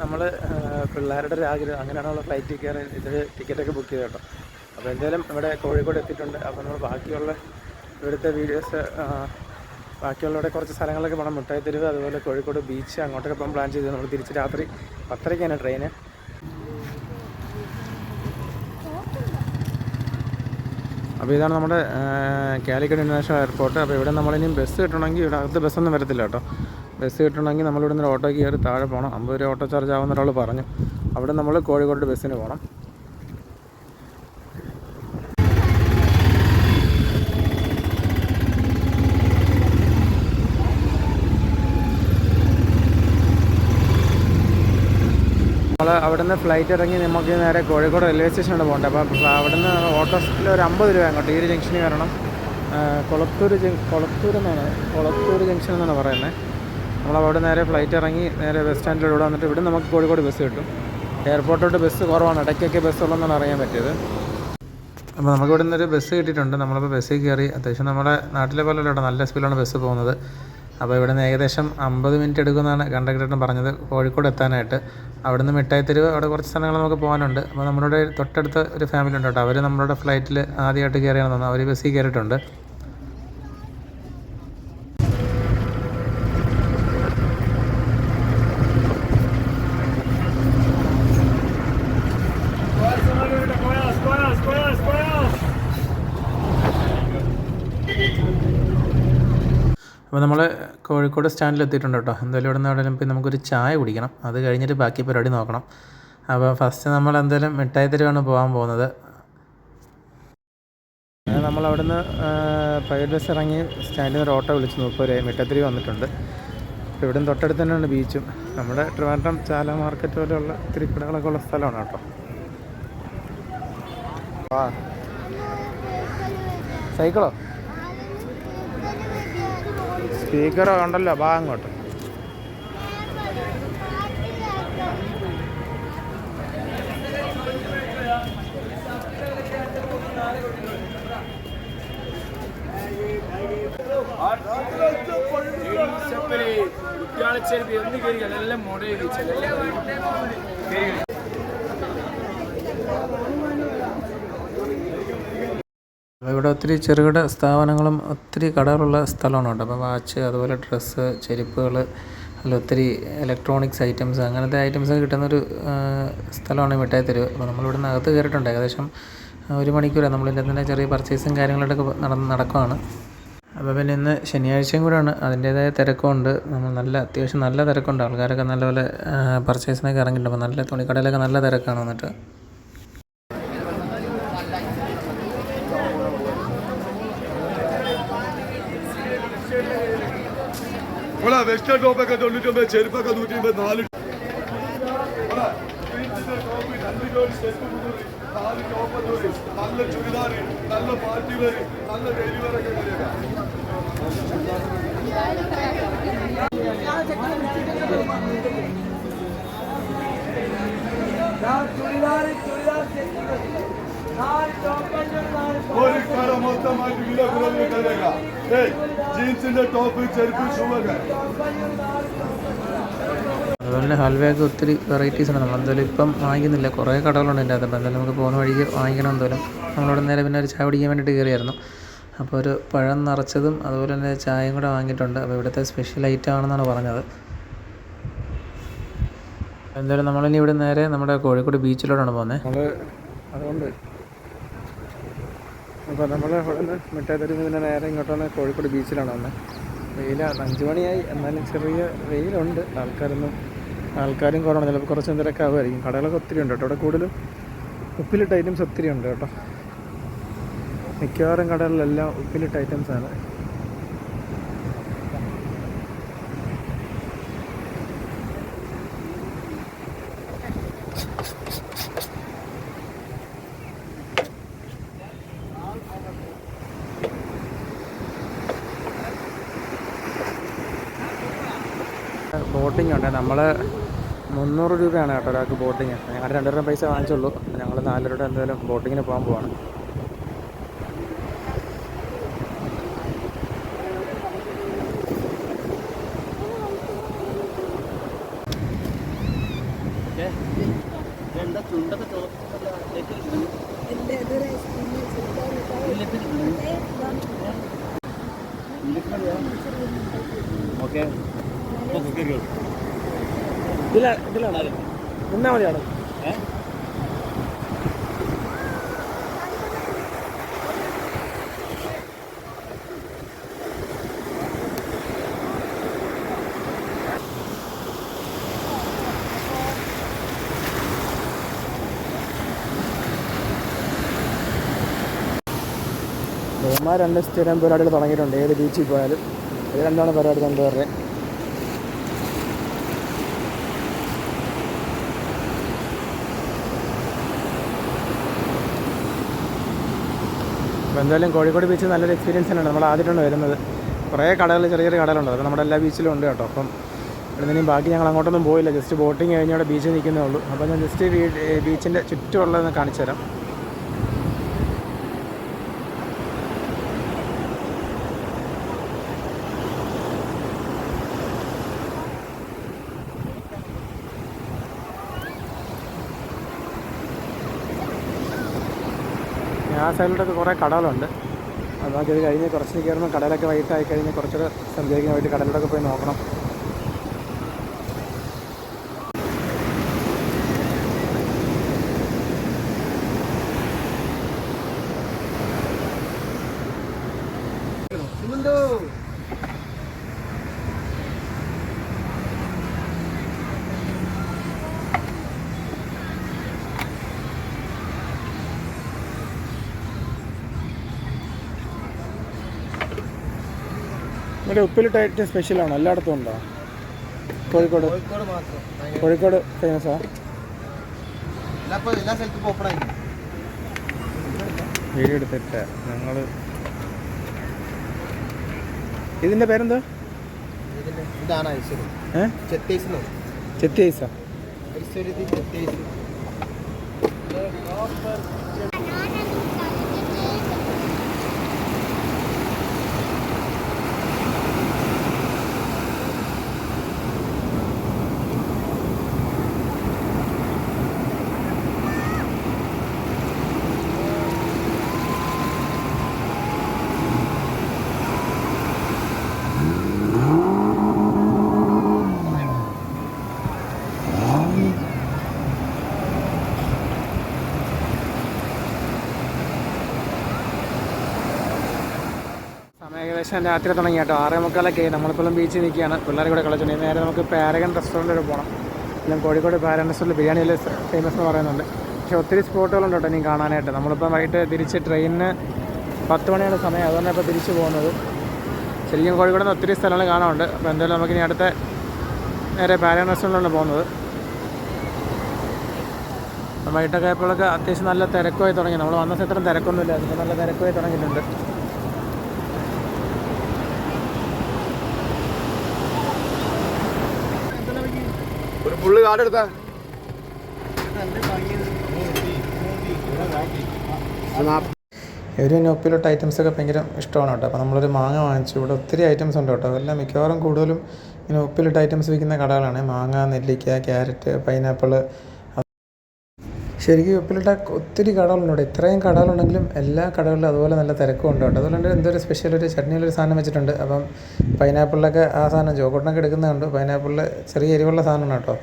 നമ്മൾ പിള്ളേരുടെ ഒരു ആഗ്രഹം അങ്ങനെയാണ് നമ്മൾ ഫ്ലൈറ്റ് കയറി ടിക്കറ്റൊക്കെ ബുക്ക് ചെയ്ത് കേട്ടോ. അപ്പോൾ എന്തായാലും ഇവിടെ കോഴിക്കോട് എത്തിയിട്ടുണ്ട്. അപ്പോൾ നമ്മൾ ബാക്കിയുള്ള ഇവിടുത്തെ വീഡിയോസ് ബാക്കിയുള്ള ഇവിടെ കുറച്ച് സ്ഥലങ്ങളൊക്കെ പോകണം. മുട്ടായി തെരുവ്, അതുപോലെ കോഴിക്കോട് ബീച്ച്, അങ്ങോട്ടൊക്കെ പോകാൻ പ്ലാൻ ചെയ്ത് നമ്മൾ തിരിച്ച് രാത്രി 10:30-ക്കാണ് ട്രെയിന്. അപ്പോൾ ഇതാണ് നമ്മുടെ കാലിക്കറ്റ് ഇൻ്റർനാഷണൽ എയർപോർട്ട്. അപ്പോൾ ഇവിടെ നമ്മളിനി ബസ് കിട്ടണമെങ്കിൽ ഇവിടെ അകത്ത് ബസ്സൊന്നും വരത്തില്ല കേട്ടോ. ബസ് കിട്ടണമെങ്കിൽ നമ്മളിവിടെ നിന്ന് ഓട്ടോയ്ക്ക് കയറി താഴെ പോകണം. 50 രൂപ ഓട്ടോ ചാർജ് ആവുന്ന ഒരാൾ പറഞ്ഞു. അവിടെ നമ്മൾ കോഴിക്കോട് ബസ്സിന് പോകണം. നമ്മൾ അവിടെ നിന്ന് ഫ്ലൈറ്റ് ഇറങ്ങി നമുക്ക് നേരെ കോഴിക്കോട് റെയിൽവേ സ്റ്റേഷനാണ് പോകേണ്ടത്. അപ്പോൾ അവിടെ നിന്ന് ഓട്ടോസിൽ ഒരു 50 രൂപ അങ്ങോട്ട് ഈ ഒരു ജംഗ്ഷനിൽ വരണം. കൊളത്തൂർ ജംഗ്ഷൻ എന്നാണ് പറയുന്നത്. നമ്മളവിടെ നേരെ ഫ്ലൈറ്റ് ഇറങ്ങി നേരെ ബസ് സ്റ്റാൻഡിലൂടെ വന്നിട്ട് ഇവിടെ നമുക്ക് കോഴിക്കോട് ബസ് കിട്ടും. എയർപോർട്ടോട്ട് ബസ് കുറവാണ്, ഇടയ്ക്കൊക്കെ ബസ് ഉള്ളതെന്നാണ് അറിയാൻ പറ്റിയത്. അപ്പോൾ നമുക്ക് ഇവിടെ നിന്നൊരു ബസ് കിട്ടിയിട്ടുണ്ട്. നമ്മളിപ്പോൾ ബസ്സിൽ കയറി. അത്യാവശ്യം നമ്മുടെ നാട്ടിലെ പോലെ ഇവിടെ നല്ല സ്പീഡിലാണ് ബസ് പോകുന്നത്. അപ്പോൾ ഇവിടെ നിന്ന് ഏകദേശം 50 മിനിറ്റ് എടുക്കുമെന്നാണ് കണ്ടക്ടറും പറഞ്ഞത് കോഴിക്കോട് എത്താനായിട്ട്. അവിടെ നിന്ന് മിഠായി തെരുവ്, അവിടെ കുറച്ച് സ്ഥലങ്ങൾ നമുക്ക് പോകാനുണ്ട്. അപ്പോൾ നമ്മുടെ തൊട്ടടുത്ത ഒരു ഫാമിലി ഉണ്ട് കേട്ടോ. അവർ നമ്മളുടെ ഫ്ലൈറ്റിൽ ആദ്യമായിട്ട് കയറിയാണെന്ന് തോന്നുന്നു. അവർ ബസ്സിൽ കയറിയിട്ടുണ്ട്. അപ്പോൾ നമ്മൾ കോഴിക്കോട് സ്റ്റാൻഡിൽ എത്തിയിട്ടുണ്ട് കേട്ടോ. എന്തായാലും ഇവിടെ നിന്ന് എവിടെയും പോയി നമുക്കൊരു ചായ കുടിക്കണം. അത് കഴിഞ്ഞിട്ട് ബാക്കി പരിപാടി നോക്കണം. അപ്പോൾ ഫസ്റ്റ് നമ്മൾ എന്തായാലും മിഠായി തെരുവാണ് പോകാൻ പോകുന്നത്. നമ്മൾ അവിടെ നിന്ന് പ്രൈവറ്റ് ബസ് ഇറങ്ങി സ്റ്റാൻഡിൽ നിന്ന് ഒരു ഓട്ടോ വിളിച്ച് 30 രൂപ മിഠായി തെരുവ് വന്നിട്ടുണ്ട്. അപ്പോൾ ഇവിടെ തൊട്ടടുത്ത് തന്നെയാണ് ബീച്ചും. നമ്മുടെ ട്രിവാൻഡ്രം ചാല മാർക്കറ്റ് പോലെയുള്ള ഒത്തിരി കടകളൊക്കെ ഉള്ള സ്ഥലമാണ് കേട്ടോ. സൈക്കിളോ സ്പീക്കറോ ഉണ്ടല്ലോ, ബാ അങ്ങോട്ട്. ഇവിടെ ഒത്തിരി ചെറുകിട സ്ഥാപനങ്ങളും ഒത്തിരി കടകളുള്ള സ്ഥലമാണ് കേട്ടോ. അപ്പോൾ വാച്ച്, അതുപോലെ ഡ്രസ്സ്, ചെരുപ്പുകൾ, അല്ല ഒത്തിരി ഇലക്ട്രോണിക്സ് ഐറ്റംസ്, അങ്ങനത്തെ ഐറ്റംസ് കിട്ടുന്നൊരു സ്ഥലമാണ് മിഠായി തെരുവ്. അപ്പോൾ നമ്മളിവിടെ നിന്ന് അകത്ത് കയറിയിട്ടുണ്ട്. ഏകദേശം 1 മണിക്കൂറാണ് നമ്മളിതിൻ്റെ തന്നെ ചെറിയ പർച്ചേസും കാര്യങ്ങളൊക്കെ നടക്കുകയാണ്. അപ്പോൾ പിന്നെ ഇന്ന് ശനിയാഴ്ചയും കൂടെയാണ്, അതിൻ്റേതായ തിരക്കുമുണ്ട്. നമ്മൾ അത്യാവശ്യം നല്ല തിരക്കുണ്ട്. ആൾക്കാരൊക്കെ നല്ലപോലെ പർച്ചേസിനൊക്കെ ഇറങ്ങിയിട്ടുണ്ട്. അപ്പോൾ നല്ല തുണിക്കടയിലൊക്കെ നല്ല തിരക്കാണ് വന്നിട്ട്. വെസ്റ്റേൺ ടോപ്പൊക്കെ 99, ചെരുപ്പൊക്കെ 124, 2 ജോഡി സ്റ്റെപ്പ് 4 ടോപ്പ്, നല്ല ചുരിദാർ, നല്ല പാർട്ടി വെയർ, നല്ല ഡെയിലി വെയർ ഒക്കെ വരിക. ഒരു കട മൊത്തമായിട്ട് വില കുറവ് കരുതുക. ജീൻസിന്റെ ടോപ്പ്, ചെരുപ്പ്, ഷൂവൊക്കെ. അതുപോലെ തന്നെ ഹൽവയൊക്കെ ഒത്തിരി വെറൈറ്റീസാണ്. നമ്മളെന്തായാലും ഇപ്പം വാങ്ങിക്കുന്നില്ല, കുറേ കടകളുണ്ട് എൻ്റെ അകത്ത്. അപ്പോൾ എന്തായാലും നമുക്ക് പോകുന്ന വഴിക്ക് വാങ്ങിക്കണം. എന്തായാലും നമ്മളവിടെ നേരെ പിന്നെ ഒരു ചായ കുടിക്കാൻ വേണ്ടിയിട്ട് കയറിയായിരുന്നു. അപ്പോൾ ഒരു പഴം നിറച്ചതും അതുപോലെ തന്നെ ചായയും കൂടെ വാങ്ങിയിട്ടുണ്ട്. അപ്പോൾ ഇവിടുത്തെ സ്പെഷ്യൽ ഐറ്റം ആണെന്നാണ് പറഞ്ഞത്. എന്തായാലും നമ്മളിനി ഇവിടെ നേരെ നമ്മുടെ കോഴിക്കോട് ബീച്ചിലോട്ടാണ് പോകുന്നത്. അതുകൊണ്ട് അപ്പോൾ നമ്മൾ ഇവിടെ നിന്ന് മിഠായി തെരുവിൽ നിന്ന് നേരെ ഇങ്ങോട്ടാണ് കോഴിക്കോട് ബീച്ചിലാണ് വന്നത്. 5 മണിയായി, എന്നാലും ചെറിയ വെയിലുണ്ട്. ആൾക്കാരും കുറവാണ്. ചിലപ്പോൾ കുറച്ച് എന്തെങ്കിലുമൊക്കെ ആവുമായിരിക്കും. കടകളൊക്കെ ഒത്തിരി ഉണ്ട് കേട്ടോ. ഇവിടെ കൂടുതലും ഉപ്പിലിട്ട ഐറ്റംസ് ഒത്തിരി ഉണ്ട് കേട്ടോ. മിക്കവാറും കടകളിലെല്ലാം ഉപ്പിലിട്ട ഐറ്റംസാണ്. ബോട്ടിംഗ് ഉണ്ട്. നമ്മൾ 300 രൂപയാണ് കേട്ടോ ഒരാൾക്ക് ബോട്ടിങ്. ഞങ്ങൾ 2 രൂപ പൈസ വാങ്ങിച്ചുള്ളൂ. ഞങ്ങൾ 4 രൂപ എന്തായാലും ബോട്ടിങ്ങിന് പോകാൻ പോവാണ്. ഓക്കെ ഇതിലാണ് നിന്നാ മതിയാണ്. ഇവന്മാർ 2 സ്ഥിരം പരിപാടികൾ തുടങ്ങിയിട്ടുണ്ട്. ഏത് ബീച്ചിൽ പോയാലും ഇത് രണ്ടാണ് പരിപാടി രണ്ടുപേരുടെ. അപ്പോൾ എന്തായാലും കോഴിക്കോട് ബീച്ച് നല്ലൊരു എക്സ്പീരിയൻസ് തന്നെയാണ്. നമ്മൾ ആദ്യമായിട്ടാണ് വരുന്നത്. കുറേ കടകൾ, ചെറിയ ചെറിയ കടകളുണ്ട്. അപ്പോൾ നമ്മുടെ എല്ലാ ബീച്ചിലും ഉണ്ട് കേട്ടോ. അപ്പം ഇവിടെ നിന്നും ബാക്കി ഞങ്ങൾ അങ്ങോട്ടൊന്നും പോയില്ല. ജസ്റ്റ് ബോട്ടിങ് കഴിഞ്ഞ് അവിടെ ബീച്ചിൽ നിൽക്കുന്നേ ഉള്ളൂ. അപ്പോൾ ഞാൻ ജസ്റ്റ് ബീച്ചിൻ്റെ ചുറ്റുമുള്ളതെന്ന് കാണിച്ചു തരാം. ആ സൈഡിലൊക്കെ കുറേ കടകളുണ്ട്. അപ്പോൾ നമുക്ക് ഇത് കഴിഞ്ഞ് കുറച്ച് കയറുമ്പോൾ കടലൊക്കെ വൈകിട്ടായി കഴിഞ്ഞ് കുറച്ചൊക്കെ സഞ്ചരിക്കാൻ വേണ്ടി കടലിലൊക്കെ പോയി നോക്കണം. ഇവിടെ ഉപ്പിലിട്ടായിട്ട് സ്പെഷ്യലാണോ? എല്ലായിടത്തും ഉണ്ടോ? കോഴിക്കോട് ഫേമസാ? വീഡിയോ എടുത്തിട്ട് ഞങ്ങൾ ഇതിൻ്റെ പേരെന്താ? ചെത്തി ഐസാ? ഏകദേശം രാത്രി തുടങ്ങി കേട്ടോ. 6:45 നമ്മളിപ്പോഴും ബീച്ചിൽ നിൽക്കുകയാണ്. പിള്ളേർ കൂടെ കളിച്ചിട്ടുണ്ട്. നേരെ നമുക്ക് പാരഗൺ റെസ്റ്റോറൻറ്റ് വരെ പോകണം. എല്ലാം കോഴിക്കോട് പാരഗൺ റെസ്റ്റോറൻറ്റ് ബിരിയാണി എല്ലാം ഫേമസ് എന്ന് പറയുന്നുണ്ട്. പക്ഷേ ഒത്തിരി സ്പോട്ടുകളുണ്ട് കേട്ടോ ഇനി കാണാനായിട്ട്. നമ്മളിപ്പം വൈകിട്ട് തിരിച്ച് ട്രെയിനിന് 10 മണിയാണ് സമയം. അതുകൊണ്ടാണ് ഇപ്പോൾ തിരിച്ച് പോകുന്നത്. ശരിക്കും കോഴിക്കോട് നിന്ന് ഒത്തിരി സ്ഥലങ്ങൾ കാണാനുണ്ട്. അപ്പോൾ എന്തായാലും നമുക്കിനി അടുത്ത നേരെ പാരഗൺ റെസ്റ്റോറൻറ്റിലാണ് പോകുന്നത്. വൈകിട്ടൊക്കെ ആയപ്പോഴൊക്കെ അത്യാവശ്യം നല്ല തിരക്കുമായി തുടങ്ങി. നമ്മൾ വന്ന സ്ഥലത്തും തിരക്കൊന്നുമില്ല. അതിപ്പോൾ നല്ല തിരക്കുമായി തുടങ്ങിയിട്ടുണ്ട്. ഒരു ഫുള്ള് കാർഡ് എടുത്താ ഇവർ പിന്നെ ഉപ്പിലിട്ട ഐറ്റംസൊക്കെ ഭയങ്കര ഇഷ്ടമാണ് കേട്ടോ. അപ്പോൾ നമ്മളൊരു മാങ്ങ വാങ്ങിച്ചു. ഇവിടെ ഒത്തിരി ഐറ്റംസ് ഉണ്ട് കേട്ടോ. എല്ലാം മിക്കവാറും കൂടുതലും ഇങ്ങനെ ഉപ്പിലിട്ട ഐറ്റംസ് വിൽക്കുന്ന കടകളാണ്. മാങ്ങ, നെല്ലിക്ക, ക്യാരറ്റ്, പൈനാപ്പിൾ. ശരിക്കും ഉപ്പിലിട്ട ഒത്തിരി കടകളുണ്ട് ഇവിടെ. ഇത്രയും കടകളുണ്ടെങ്കിലും എല്ലാ കടകളിലും അതുപോലെ നല്ല തിരക്കും ഉണ്ട് കേട്ടോ. അതുകൊണ്ട് എന്തൊരു സ്പെഷ്യൽ ഒരു ചട്നിയിലൊരു സാധനം വെച്ചിട്ടുണ്ട്. അപ്പം പൈനാപ്പിളിലൊക്കെ ആ സാധനം ജോക്കൂട്ടിനൊക്കെ എടുക്കുന്നുണ്ട്. പൈനാപ്പിളിൽ ചെറിയ എരിവുള്ള സാധനമാണ് കേട്ടോ.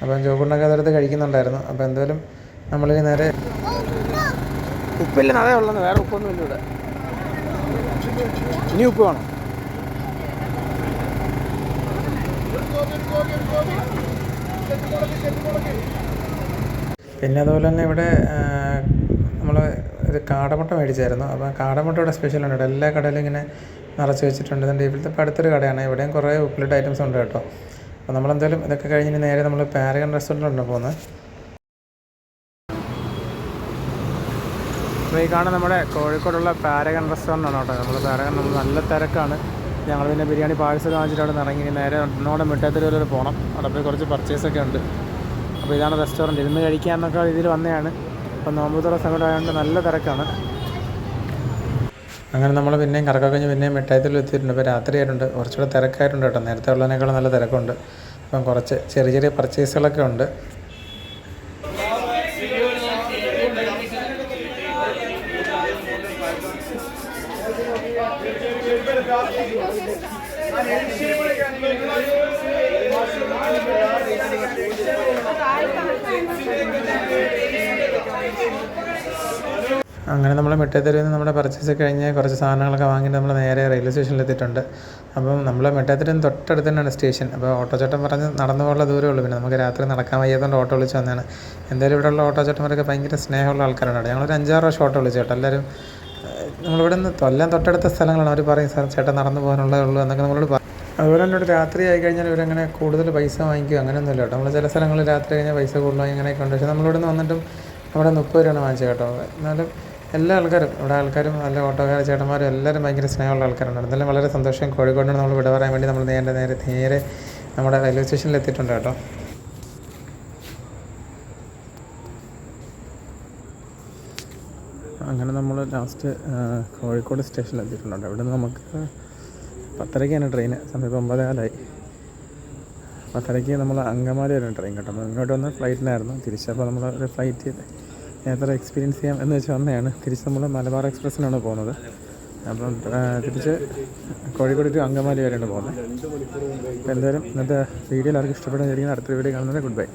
അപ്പം ജോക്കൂട്ടിനൊക്കെ അതെടുത്ത് കഴിക്കുന്നുണ്ടായിരുന്നു. അപ്പോൾ എന്തായാലും നമ്മളിനി നേരെ ഉപ്പില്ല അതേ ഉള്ളത്, വേറെ ഉപ്പൊന്നും ഇല്ല ഇവിടെ. ഇനി ഉപ്പ് വേണം. പിന്നെ അതുപോലെ തന്നെ ഇവിടെ നമ്മൾ ഒരു കാടമുട്ട മേടിച്ചായിരുന്നു. അപ്പോൾ കാടമുട്ട ഇവിടെ സ്പെഷ്യലുണ്ട് കേട്ടോ. എല്ലാ കടയിലും ഇങ്ങനെ നിറച്ച് വെച്ചിട്ടുണ്ട്. ഇതിൻ്റെ ഇവിടുത്തെ ഇപ്പോൾ അടുത്തൊരു കടയാണ്. ഇവിടെയും കുറേ ഉപ്പിലിട്ട ഐറ്റംസ് ഉണ്ട് കേട്ടോ. അപ്പോൾ നമ്മളെന്തായാലും ഇതൊക്കെ കഴിഞ്ഞ് നേരെ നമ്മൾ പാരഗൺ റെസ്റ്റോറൻറ്റിലാണ് പോകുന്നത്. അപ്പോൾ ഈ കാണുന്ന നമ്മുടെ കോഴിക്കോടുള്ള പാരഗൺ റെസ്റ്റോറൻ്റ് ആണ് കേട്ടോ. നമ്മൾ പാരഗൺ നല്ല തിരക്കാണ്. ഞങ്ങൾ പിന്നെ ബിരിയാണി പാഴ്സൽ വാങ്ങിച്ചിട്ട് അവിടെ നിന്ന് ഇറങ്ങി നേരെ ഒന്നോടെ മിഠായിത്തെരുവ് വരെ പോകണം. അവിടെ പോയി കുറച്ച് പർച്ചേസൊക്കെ ഉണ്ട്. അപ്പോൾ ഇതാണ് റെസ്റ്റോറൻറ്റ്. ഇരുന്ന് കഴിക്കാമെന്നൊക്കെ രീതിയിൽ വന്നതാണ്. അപ്പോൾ നോമ്പുതുറ സമയമായതുകൊണ്ട് നല്ല തിരക്കാണ്. അങ്ങനെ നമ്മൾ പിന്നെയും കറക്കം കഴിഞ്ഞ് പിന്നെയും മിഠായിത്തെരുവിൽ എത്തിയിട്ടുണ്ട്. ഇപ്പോൾ രാത്രിയായിട്ടുണ്ട്. കുറച്ചുകൂടെ തിരക്കായിട്ടുണ്ട് കേട്ടോ. നേരത്തെ ഉള്ളതിനേക്കാളും നല്ല തിരക്കുണ്ട്. അപ്പം കുറച്ച് ചെറിയ ചെറിയ പർച്ചേസുകളൊക്കെ ഉണ്ട്. അങ്ങനെ നമ്മൾ മിഠായിത്തെരുവിൽ നിന്ന് നമ്മുടെ പർച്ചേസ് കഴിഞ്ഞ് കുറച്ച് സാധനങ്ങളൊക്കെ വാങ്ങിയിട്ട് നമ്മൾ നേരെ റെയിൽവേ സ്റ്റേഷനിൽ എത്തിയിട്ടുണ്ട്. അപ്പം നമ്മൾ മിഠായിത്തെരുവിന് തൊട്ടടുത്ത് തന്നെയാണ് സ്റ്റേഷൻ. അപ്പോൾ ഓട്ടോ ചേട്ടൻ പറഞ്ഞ് നടന്നു പോകാനുള്ള ദൂരമേ ഉള്ളൂ. പിന്നെ നമുക്ക് രാത്രി നടക്കാൻ വയ്യാത്തതുകൊണ്ട് ഓട്ടോ വിളിച്ച് വന്നതാണ്. എന്തായാലും ഇവിടെയുള്ള ഓട്ടോ ചേട്ടന്മാരൊക്കെ ഭയങ്കര സ്നേഹമുള്ള ആൾക്കാരാണ്. ഞങ്ങളൊരു 5-6 പ്രാവശ്യം ഓട്ടോ വിളിച്ചു കേട്ടോ. എല്ലാവരും നമ്മളിവിടെ നിന്ന് എല്ലാം തൊട്ടടുത്ത സ്ഥലങ്ങളാണ്. അവർ പറയും സാർ ചേട്ടൻ നടന്നു പോകാനുള്ളതേ ഉള്ളൂ എന്നൊക്കെ നമ്മളോട് പറയും. അതുപോലെ തന്നെ ഇവിടെ രാത്രി ആയി കഴിഞ്ഞാൽ ഇവരങ്ങനെ കൂടുതൽ പൈസ വാങ്ങിക്കുക അങ്ങനെയൊന്നുമില്ല കേട്ടോ. നമ്മൾ ചില സ്ഥലങ്ങളിൽ രാത്രി കഴിഞ്ഞാൽ പൈസ കൂടുതലായി അങ്ങനെയൊക്കെ ഉണ്ട്. പക്ഷേ നമ്മളിവിടെ നിന്ന് വന്നിട്ടും അവിടെ 30 രൂപയാണ് വാങ്ങിച്ചത് കേട്ടോ. എന്നാലും എല്ലാ ആൾക്കാരും ഇവിടെ ആൾക്കാരും നല്ല ഓട്ടോക്കാർ ചേട്ടന്മാരും എല്ലാവരും ഭയങ്കര സ്നേഹമുള്ള ആൾക്കാരാണ്. എന്തായാലും വളരെ സന്തോഷം. കോഴിക്കോടിനാണ് നമ്മൾ വിട പറയാൻ വേണ്ടി നമ്മൾ നേരെ നമ്മുടെ റെയിൽവേ സ്റ്റേഷനിൽ എത്തിയിട്ടുണ്ട് കേട്ടോ. അങ്ങനെ നമ്മൾ ലാസ്റ്റ് കോഴിക്കോട് സ്റ്റേഷനിൽ എത്തിയിട്ടുണ്ട്. ഇവിടെ നിന്ന് നമുക്ക് 10:30-ക്കാണ് ട്രെയിന്. സമയം 9:15. 10:30-ക്ക് നമ്മൾ അങ്കമാലി വരെയാണ് ട്രെയിൻ കേട്ടോ. അപ്പോൾ ഇങ്ങോട്ട് വന്ന ഫ്ലൈറ്റിനായിരുന്നു തിരിച്ചപ്പോൾ നമ്മൾ ഒരു ഫ്ലൈറ്റ് എത്ര എക്സ്പീരിയൻസ് ചെയ്യാം എന്ന് വെച്ച് വന്നതാണ്. തിരിച്ച് നമ്മൾ മലബാർ എക്സ്പ്രസ്സിനാണ് പോകുന്നത്. അപ്പം തിരിച്ച് കോഴിക്കോട് ടു അങ്കമാലി വരെയാണ് പോകുന്നത്. അപ്പോൾ എന്തായാലും ഇന്നത്തെ വീഡിയോ എല്ലാവർക്കും ഇഷ്ടപ്പെടുന്ന അടുത്ത വീഡിയോ കാണുന്നത്. Good bye.